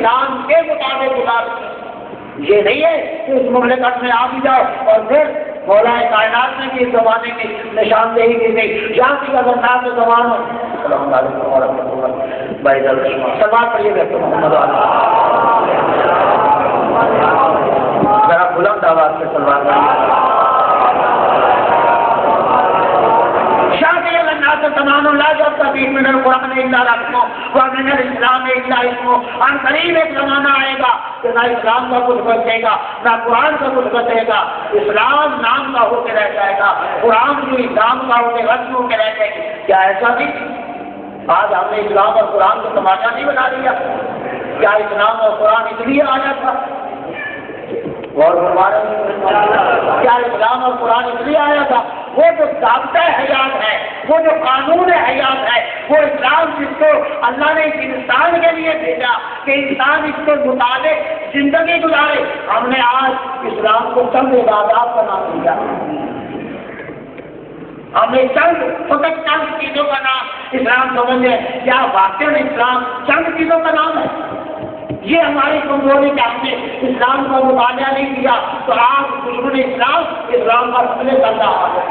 اسلام کے مطابق گزارتے ہیں۔ یہ نہیں ہے کہ اس مملکت میں آ بھی جاؤ اور پھر مولا کائنات نے بھی اس زمانے کی نشاندہی کی گئی، یہاں کی خطرناک زبان ہو۔ السلام علیکم ورحمۃ اللہ بھائی سلمان پڑھیے بیٹھے محمد ذرا بلند آواز سے سلمان تمام لا جب تبھی من القرآن الا رسمو ومن الاسلام الا اسمو۔ ان قریب ایک زمانہ آئے گا کہ نہ اسلام کا کچھ بچے گا نہ قرآن کا کچھ بچے گا، اسلام نام کا ہو کے رہ جائے گا، قرآن جو اسلام کا ہو کے رسم ہو کے رہ جائے گی۔ کیا ایسا نہیں؟ آج ہم نے اسلام اور قرآن کو تماشا نہیں بنا دیا؟ کیا اسلام اور قرآن اس لیے آیا تھا؟ اور کیا اسلام اور قرآن اس لیے آیا تھا؟ وہ جو ضابطہ حیات ہے، وہ جو قانون حیات ہے، وہ اسلام جس کو اللہ نے اس انسان کے لیے بھیجا کہ انسان اس کے مطابق زندگی گزارے، ہم نے آج اسلام کو چند عبادات کا نام دیا۔ ہم نے فقط چند چیزوں کا نام اسلام سمجھے۔ کیا واقعی اسلام چند چیزوں کا نام ہے؟ یہ ہماری کمزوری کہ ہم نے اسلام کا مطالعہ نہیں کیا تو آج دشمن اسلام کا حملے کر رہا ہے،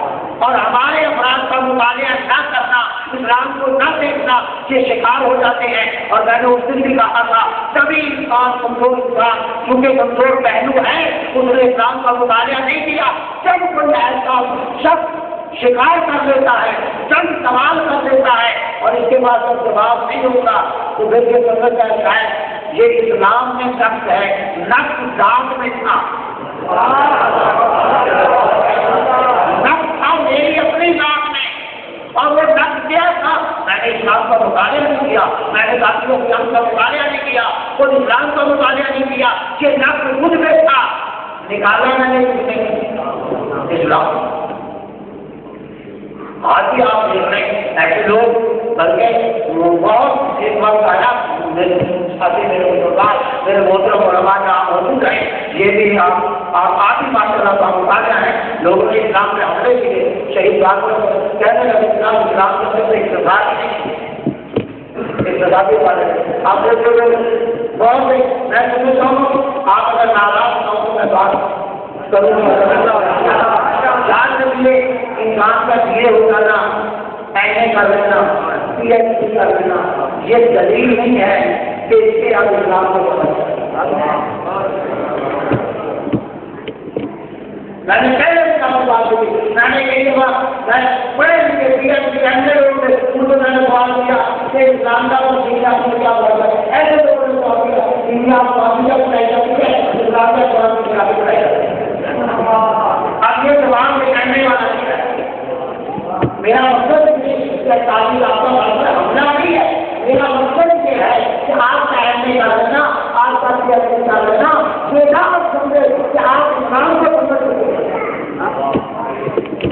اور ہمارے افراد کا مطالعہ نہ کرنا، اسلام کو نہ دیکھنا، یہ شکار ہو جاتے ہیں۔ اور میں نے اس دن بھی کہا تھا سبھی انسان کمزور انسان کیونکہ کمزور پہلو ہے، اس نے اسلام کا مطالعہ نہیں کیا۔ جب کوئی ایسا شخص شکار کر لیتا ہے، چند سوال کر لیتا ہے اور اس کے بعد جب جواب نہیں ہوگا تو پھر یہ سمجھتا ہے شاید یہ اسلام میں نقص ہے، نقص ذات میں تھا، نقص تھا میری اپنی ذات میں، اور وہ نقص کیا تھا؟ میں نے اسلام کا مطالعہ نہیں کیا، میں نے ذاتی اسلام کا مطالعہ نہیں کیا، خود اسلام کا مطالعہ نہیں کیا، یہ نقص مجھ میں تھا، نکالا میں نے اسلام۔ آج بھی آپ دیکھ رہے ہیں ایسے لوگ بلکہ بہت ایک وقت آیا میرے بزرگان میرے محترم علماء جہاں موجود ہیں، یہ بھی آپ ہی ماشاء اللہ کا مطالعہ ہے، لوگوں نے اسلام پہ حملے کیے، شہید بات کہنے لگے اسلام کے صرف اقتصاد نہیں، اقتصادی والے آپ دیکھ لوگ بہت میں سمجھتا ہوں آپ اگر ناراض ہوں تو میں بات کروں یاد رکھیے انسان کا یہ ہوتا نا ایسے کر لینا پی ایچ ڈی کر لینا یہ دلیل نہیں ہے کہ اس سے آپ اسلام کو میں نے پہلے بات کی، میں نے یہی بات میں پڑھے لکھے پی ایچ ڈی کرنے لوگوں نے ان کو میں نے سوال کیا کہ اسلام کا وہ دنیا میں کیا ہوتا ہے، ایسے لوگوں نے سوال کیا دنیا معافیہ بنائی جاتی ہے، اسلام کا قرآن کی خلافی بنائی جاتی ہے۔ اب یہ زبان میں کہنے والا نہیں ہے، میرا مقصد تعلیم یافتہ حملہ نہیں ہے، میرا مقصد یہ ہے کہ آپ کا اہم نہیں کر لینا، آپ کا نہیں کر لینا، یہ نہ سمجھے کہ آپ اسلام کو سمجھ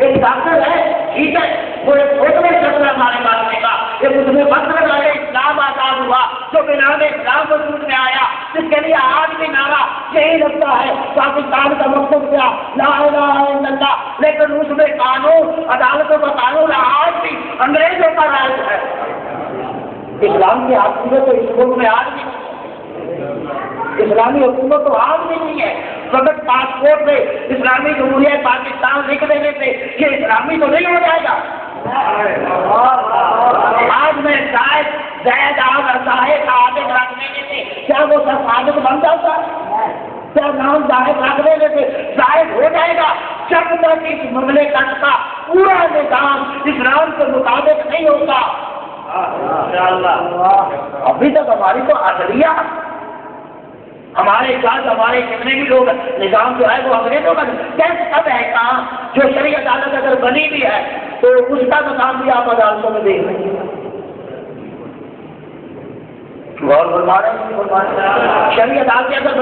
ایک ڈاکٹر ہے ٹھیک ہے، وہ ایک فوٹو میں چل رہا ہمارے بات کا ایک اس میں وقت لگائے اسلام آزاد ہوا جو بنا میں اسلام وجود میں آیا، جس کے لیے آج بھی نعرہ یہی لگتا ہے پاکستان کا مقصد کیا لا الہ الا اللہ، لیکن اس میں قانون عدالتوں کا قانون آج بھی انگریزوں کا راج ہے، اسلام کی حکومت تو اس ملک میں آج بھی اسلامی حکومت تو آج بھی نہیں ہے، فقط پاسپورٹ میں اسلامی جمہوریہ پاکستان لکھ دینے سے یہ اسلامی تو نہیں ہو جائے گا۔ آج میں شاید زید صاحب صادق رکھ دینے سے کیا وہ سب صادق بن جاتا ہے؟ کیا نام زاہد رکھ دینے سے زاہد ہو جائے گا؟ جب تک اس مملکت کا پورا نظام اسلام کے مطابق نہیں ہوگا، ابھی تک ہماری تو عدلیہ ہمارے ساتھ ہمارے جتنے بھی لوگ نظام جو ہے وہ انگریزوں کا کیسے سب ہے کہاں جو شرعی عدالت اگر بنی بھی ہے تو اس کا مقام بھی آپ عدالتوں میں دیکھ رہے ہیں۔ غور فرما رہے ہیں شرعی عدالتیں اگر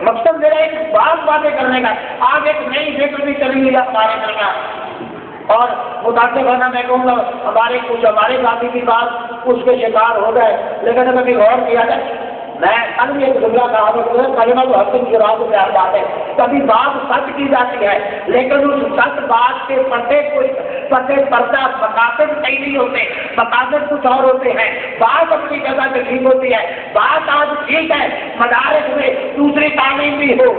مقصد میرا ایک باتیں کرنے کا، آج ایک نئی فکر بھی چلی ہوئی ہے ہمارے درمیان، اور متاثر ہونا میں کہوں گا ہمارے کچھ ہمارے ساتھی کی بات اس کے شکار ہو گئے، لیکن ابھی غور کیا جائے میں کل بھی ایک جملہ کہا تو کلمہ تو حسن کی راہ سے آ جاتے ہیں. کبھی بات سچ کی جاتی ہے لیکن اس سچ بات کے پردہ مقاصد صحیح نہیں ہوتے, مقاصد کچھ اور ہوتے ہیں. بات اپنی جگہ پہ ٹھیک ہوتی ہے, بات آج ٹھیک ہے مدارس میں دوسری تعلیم بھی ہو.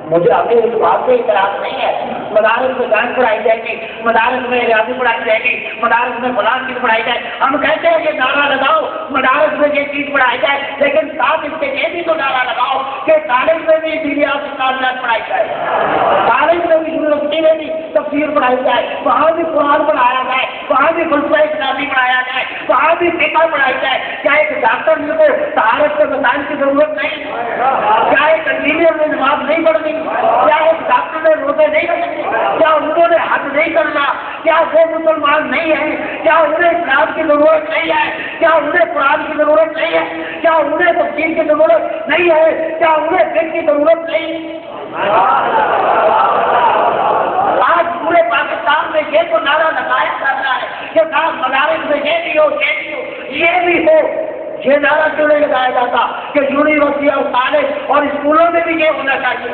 مجھے ابھی اس بات سے اعتراض نہیں ہے. مدارس میں سائنس پڑھائی جائے گی, مدارس میں ریاضی پڑھائی جائے گی, مدارس میں فلاں چیز پڑھائی جائے. ہم کہتے ہیں کہ نعرہ لگاؤ مدارس میں یہ چیز پڑھائی جائے, لیکن ساتھ اس کے یہ بھی تو نعرہ لگاؤ کہ کالج میں بھی دینیات اسلامیات پڑھائی جائے, کالج میں بھی یونیورسٹی میں بھی تفسیر پڑھائی جائے, وہاں بھی قرآن پڑھایا جائے, وہاں بھی فلسفہ اسلامی پڑھایا جائے, وہاں بھی فقہ پڑھائی جائے. کیا ایک ڈاکٹر کو طہارت کے مسائل کی ضرورت نہیں؟ کیا ایک انجینئر میں نماز نہیں پڑھنی؟ کیا ایک ڈاکٹر نے روزے نہیں رکھنے؟ کیا انہوں نے حج نہیں کرنا؟ کیا وہ مسلمان نہیں ہے؟ کیا انہیں اسلام کی ضرورت نہیں ہے؟ کیا انہیں قرآن کی ضرورت نہیں ہے؟ کیا انہیں تفسیر کی ضرورت نہیں ہے؟ کیا انہیں فقہ کی ضرورت نہیں؟ آج پورے پاکستان میں یہ تو نعرہ لگایا جاتا ہے کہ صاحب مدارس میں یہ بھی ہو, یہ بھی ہو, یہ بھی ہو. یہ نعرہ کیوں نہیں لگایا جاتا کہ یونیورسٹی اور کالج اور اسکولوں میں بھی یہ ہونا چاہیے؟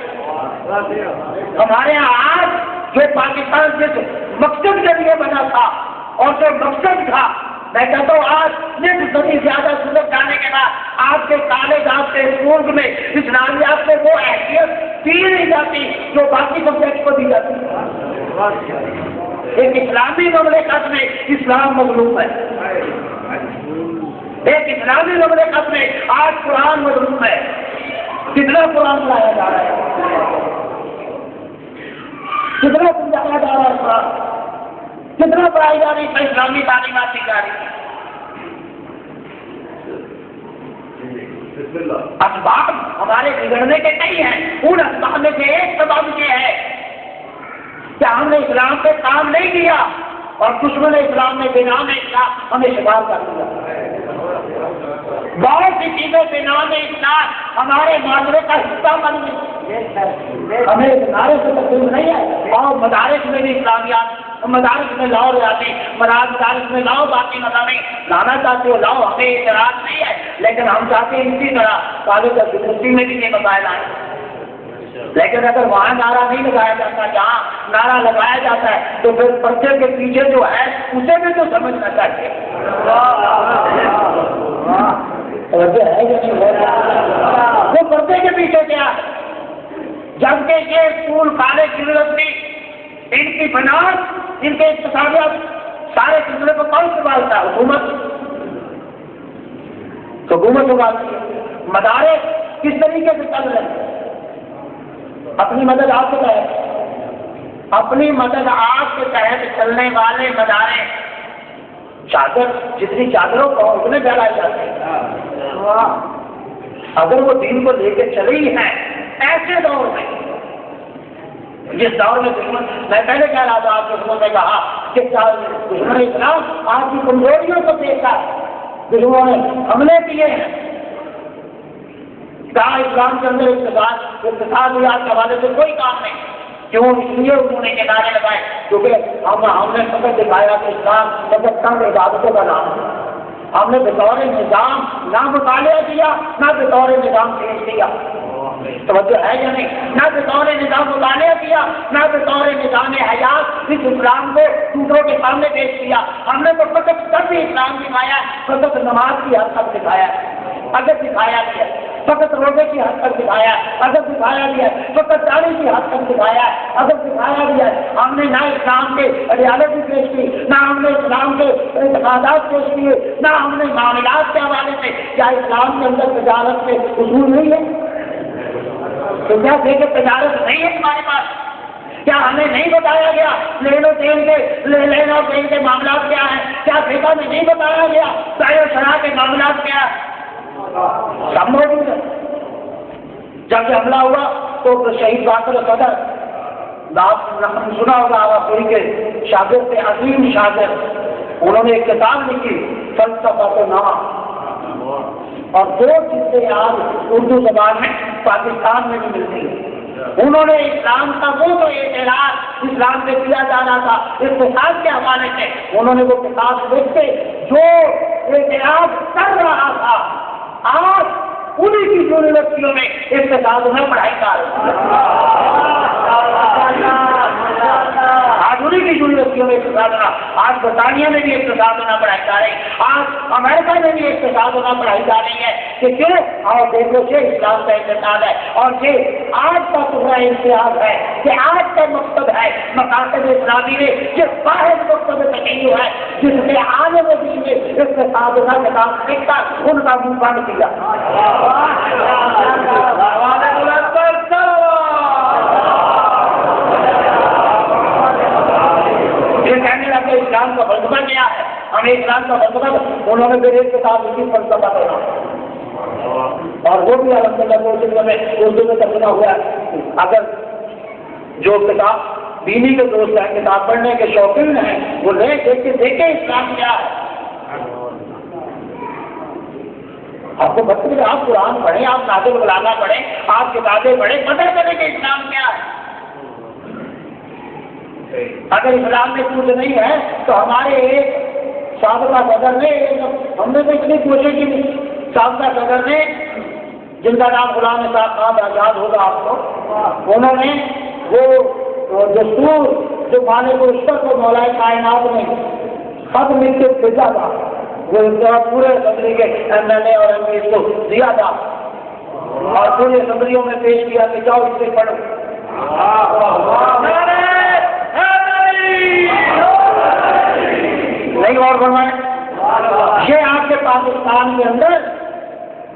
ہمارے یہاں آج جو پاکستان جس مقصد کے لیے بنا تھا اور جو مقصد تھا, میں کہتا ہوں آج نصف صدی زیادہ سلط جانے کے بعد آپ کے کالج, آپ کے اسکول میں اسلامیات میں وہ حیثیت دی نہیں جاتی جو باقی سبجیکٹ کو دی جاتی. ایک اسلامی مملکت میں اسلام مظلوم ہے, ایک اسلامی مملکت میں آج قرآن مظلوم ہے. کتنا قرآن لایا جا رہا ہے, کتنا سمجھایا جا رہا ہے قرآن, کتنا پڑھائی جا رہی ہے, اسلامی تعلیمات دی جا رہی ہے. اسباب ہمارے بگڑنے کے کئی ہیں, ان اسباب میں سے ایک سبب یہ ہے کہ ہم نے اسلام پہ کام نہیں کیا اور دشمن اسلام نے بنام اسلام ہمیں شکار کر دیا. بہت سی چیزیں بنام اسلام ہمارے معاشرے کا حصہ بن گئی. ہمیں ادارے سے تقسیم نہیں ہے, اور مدارس میں بھی اسلامیات, مدارس میں لاؤ ریاضی, مدارس میں لاؤ باقی مضامین لانا چاہتے ہو لاؤ, ہمیں اعتراض نہیں ہے, لیکن ہم چاہتے ہیں اسی طرح کالج اور یونیورسٹی میں بھی یہ بتایا جائے. لیکن اگر وہاں نعرہ نہیں لگایا جاتا, جہاں نعرہ لگایا جاتا ہے تو پھر پردے کے پیچھے جو ہے اسے بھی تو سمجھنا چاہیے. وہ پردے کے پیچھے کیا, جبکہ یہ اسکول کالج یونیورسٹی ان کی بناوٹ, ان کے اقتصادیات سارے سلسلے کو کون سنبھالتا ہے؟ حکومت سنبھالتی ہے. مدارس کس طریقے سے چل رہے ہیں؟ اپنی مدد آپ کے تحت, اپنی مدد آپ کے تحت چلنے والے مدارس, چادر جتنی چادروں کو اتنے پھیلائے جاتے ہیں. اگر وہ دین کو لے کے چلے ہی ہیں ایسے دور میں, جس دور میں دشمن, میں پہلے کہہ رہا تھا آپ دشمن نے کہا کہ دشمن اسلام آپ کی کمزوریوں کو دیکھ کر دشمنوں نے حملے کیے ہیں. کہا اسلام کے اندر اقتصادیات کے حوالے سے کوئی کام نہیں. کیوں؟ اس لیے انہوں نے یہ نعرے لگائے کیونکہ ہم نے فقط دکھایا کہ اسلام فقط چند عبادتوں کا نام ہے. ہم نے بطور نظام نہ مطالعہ کیا, نہ بطور نظام پیش کیا. توجہ ہے یا نہیں؟ نہ بطور نظام مطالعہ کیا, نہ بطور نظام حیات اس اسلام کو دوسروں کے سامنے پیش کیا. ہم نے تو فقط تب بھی اسلام دکھایا, فقط نماز کی حد تک دکھایا, اگر دکھایا بھی ہے, فقط روزے کی حد تک دکھایا, اگر دکھایا بھی ہے, فقط داڑھی کی حد تک دکھایا, اگر دکھایا بھی ہے. ہم نے نہ اسلام کے ریالٹی پیش کی, نہ ہم نے اسلام کے اعتقادات پیش کیے, نہ ہم نے معاملات کے حوالے سے. کیا اسلام کے اندر تجارت کے اصول نہیں ہے؟ تو کیا کہ تجارت نہیں ہے ہمارے پاس؟ کیا ہمیں نہیں بتایا گیا لین و دین کے معاملات کیا ہیں؟ کیا فقہ میں نہیں بتایا گیا بائع و شراء کے معاملات کیا ہیں؟ سب موجود ہے. جب یہ حملہ ہوا تو شہید باقر صدر سنا ہوگا آوازی کے شاگرد تھے, عظیم شاگرد, انہوں نے ایک کتاب لکھی فلسفہ کے نام, اور 2 چیزیں آج اردو زبان میں پاکستان میں بھی ملتی ہیں. انہوں نے اسلام کا وہ تو اعتراض اسلام سے کیا جا رہا تھا اقتصاد کے حوالے سے, انہوں نے وہ کتاب لکھ کے جو اعتراض کر رہا تھا آج انہیں کی یونیورسٹیوں میں اقتصاد میں پڑھائی کر رہی ہے، آج انہیں کی یونیورسٹیوں میں اقتصاد ہونا، آج برطانیہ میں بھی اقتصاد ہونا پڑھائی جا رہی ہے، آج امریکہ میں بھی اقتصاد ہونا پڑھائی جا رہی ہے کہ کیوں؟ اور دیکھو یہ اسلام کا اقتصاد ہے، اور یہ آج کا تمہارا امتیاز ہے کہ آج کا مقصد ہے مقاصد اسلامی میں یہ واحد مقصد تقریر ہے جس نے آنے میں بھی اقتصاد ہونا کے کام دیکھتا ان کا منہ بند کیا۔ کہنے لگے اسلام کا فلسفہ کیا ہے، ہمیں اسلام کا فلسفہ، انہوں نے پھر ایک کتاب اسی فلسفہ کرنا، اور وہ بھی الحمدللہ میں اردو میں ترجمہ ہوا ہے۔ اگر جو کتاب دینی کے دوست ہیں، کتاب پڑھنے کے شوقین ہیں، وہ لے دیکھیں اسلام کیا ہے۔ آپ کو بتائیے، آپ قرآن پڑھیں، آپ نازل البلاغہ پڑھیں، آپ کتابیں پڑھیں، پتہ چلے کہ اسلام کیا ہے۔ اگر اسلام میں کچھ نہیں ہے تو ہمارے ایک سابقہ صدر نے، ہم نے تو اتنی کوشش کی، سابقہ صدر نے جن کا نام غلام صاحب خان آزاد ہوگا آپ کو، انہوں نے وہ دستور جو مالک اشرف کو مولائے کائنات نے خط لکھ کے بھیجا تھا، وہ پورے اسمبلی کے ایم ایل اے اور ایم پی کو دیا تھا اور پوری اسمبلیوں میں پیش کیا کہ جاؤ اس سے پڑھو۔ نہیں اور فرمائیں، یہ آپ کے پاکستان کے اندر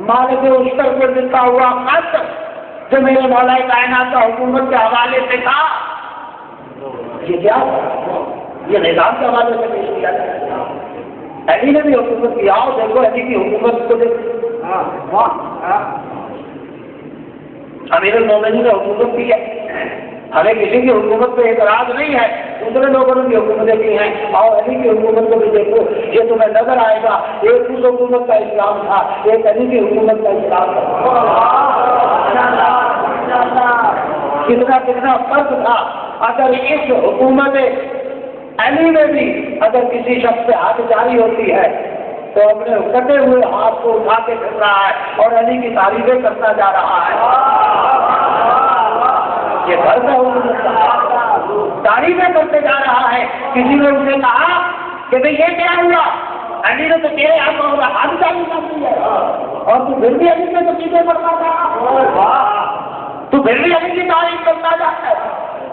مالک اشرف کو لکھا ہوا خط جو میرے مولا کائنات کا حکومت کے حوالے سے تھا، یہ کیا؟ یہ نظام کے حوالے سے پیش کیا تھا۔ علی نے بھی حکومت کیا، اور دیکھو علی کی حکومت کو دیکھو، امیر المومنین نے حکومت کی ہے، ہمیں کسی کی حکومت پہ اعتراض نہیں ہے، دوسرے لوگوں نے بھی حکومتیں کی ہیں، اور علی کی حکومت کو بھی دیکھو، یہ تمہیں نظر آئے گا ایک اس حکومت کا اسلام تھا، ایک علی کی حکومت کا اسلام تھا، کتنا فرق تھا۔ اگر اس حکومت علی میں بھی اگر کسی شخص سے ہاتھ جاری ہوتی ہے تو اپنے کٹے ہوئے ہاتھ کو اٹھا کے پھر رہا ہے اور علی کی تعریفیں کرتا جا رہا ہے۔ یہ فرق ہے، تعریفیں کرتے جا رہا ہے۔ کسی نے اسے کہا کہ بھئی یہ کیا ہوا؟ علی نے تو تیرے ہاتھ جاری کر دی ہے، اور تو پھر بھی علی کے تقیدے پڑھتا تھا، تو پھر بھی علی کی تعریف کرتا جاتا ہے۔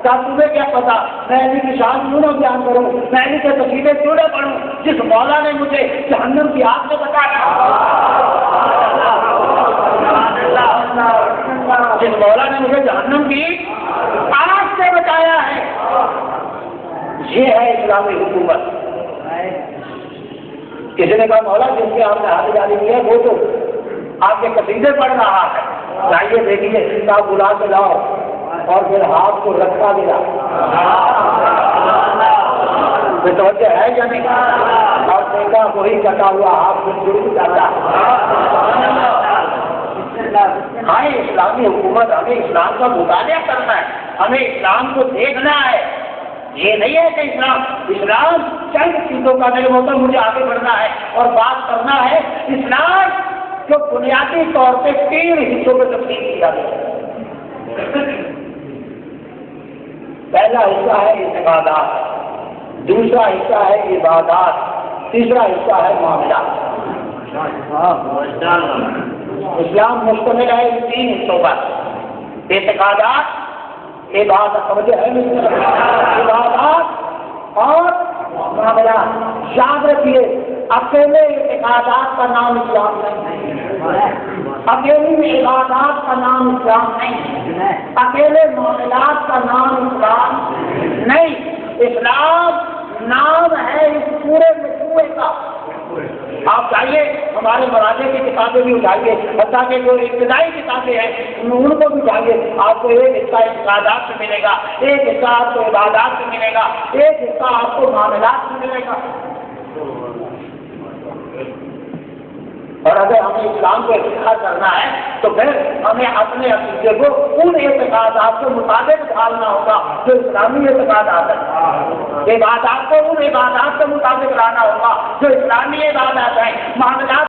کیا تمہیں کیا پتا میں علی کی شان کیوں نہ بیان کروں، میں علی کے تقیدے کیوں نہ پڑھوں جس مولا نے مجھے جہنم کی آگ سے بچایا، جس مولا نے مجھے جہنم کی آگ سے بچایا ہے۔ یہ ہے اسلامی حکومت۔ کسی نے کہا مولا جس کے آپ نے ہاتھ جاری کیا وہ تو آپ کے قصیدے پڑھ رہا ہے، چاہیے دیکھیے آپ بلا کے لاؤ، اور پھر ہاتھ کو رکھا گیا، توجہ ہے یا نہیں؟ اور دیکھا وہی کٹا ہوا ہاتھ کو جڑ جاتا ہے۔ ہاں اسلامی حکومت، ہمیں اسلام کا مطالعہ کرنا ہے، ہمیں اسلام کو دیکھنا ہے۔ یہ نہیں ہے کہ اسلام چند چیزوں کا میرے ہوتا مجھے آگے بڑھنا ہے اور بات کرنا ہے۔ اسلام جو بنیادی طور پہ 3 حصوں میں تقسیم کیا گیا ہے۔ پہلا حصہ ہے اعتقادات، دوسرا حصہ ہے عبادات، تیسرا حصہ ہے معاملات۔ اسلام مشتمل ہے ان 3 حصوں پر، اعتقادات، عبادات اور معاملات۔ یاد رکھیے اکیلے اعتقادات کا نام اسلام نہیں ہے، اکیلی عبادات کا نام اسلام نہیں ہے، اکیلے معاملات کا نام اسلام نہیں۔ اسلام نام ہے اس پورے مجموعے کا۔ آپ چاہیے ہمارے مراجع کی کتابیں بھی اٹھائیے، حتیٰ کہ جو ابتدائی کتابیں ہیں ان کو بھی اٹھائیے، آپ کو ایک حصہ اعتقادات سے ملے گا، ایک حصہ آپ کو عبادات سے ملے گا، ایک حصہ آپ کو معاملات سے ملے گا۔ اور اگر ہمیں اسلام کو اختیار کرنا ہے تو پھر ہمیں اپنے عقیدے کو ان اعتقادات کے مطابق ڈھالنا ہوگا جو اسلامی اعتقادات ہیں، عبادات کو ان عبادات کے مطابق لانا ہوگا جو اسلامی عبادات ہیں، معاملات